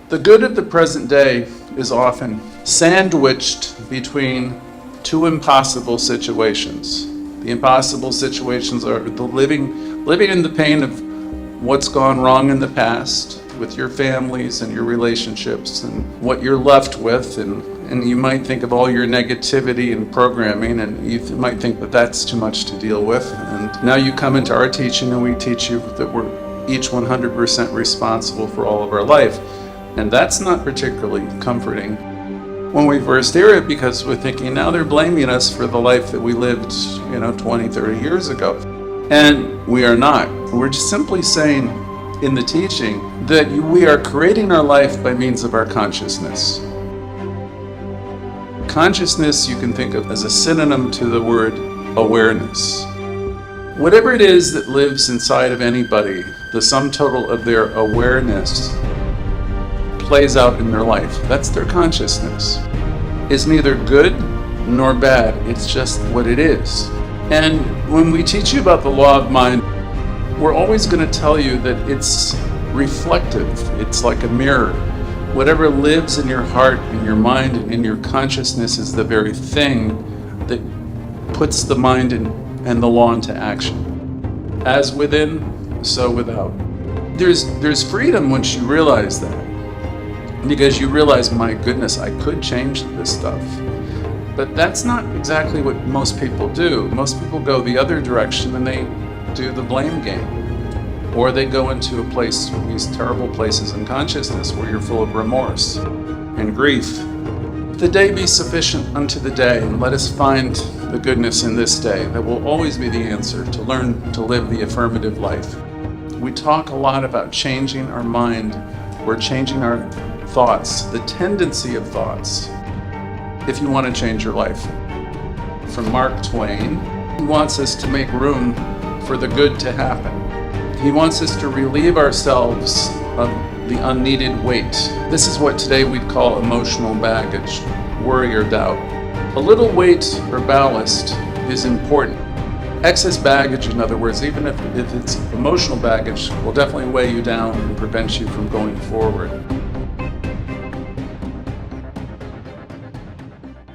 The good of the present day is often sandwiched between two impossible situations. The impossible situations are the living in the pain of what's gone wrong in the past with your families and your relationships and what you're left with, and you might think of all your negativity and programming, and you might think that that's too much to deal with. And now you come into our teaching and we teach you that we're each 100% responsible for all of our life. And that's not particularly comforting when we first hear it, because we're thinking now they're blaming us for the life that we lived 20, 30 years ago. And we are not. We're just simply saying in the teaching that we are creating our life by means of our consciousness. Consciousness you can think of as a synonym to the word awareness. Whatever it is that lives inside of anybody, the sum total of their awareness plays out in their life. That's their consciousness. It's neither good nor bad, it's just what it is. And when we teach you about the law of mind, we're always going to tell you that it's reflective. It's like a mirror. Whatever lives in your heart, in your mind, and in your consciousness is the very thing that puts the mind and the law into action. As within, so without. There's freedom once you realize that, because you realize, my goodness, I could change this stuff. But that's not exactly what most people do. Most people go the other direction and they do the blame game. Or they go into a place, these terrible places in consciousness where you're full of remorse and grief. The day be sufficient unto the day, and let us find the goodness in this day. That will always be the answer to learn to live the affirmative life. We talk a lot about changing our mind or changing our thoughts, the tendency of thoughts, if you want to change your life. From Mark Twain, he wants us to make room for the good to happen. He wants us to relieve ourselves of the unneeded weight. This is what today we'd call emotional baggage, worry or doubt. A little weight or ballast is important. Excess baggage, in other words, even if it's emotional baggage, will definitely weigh you down and prevent you from going forward.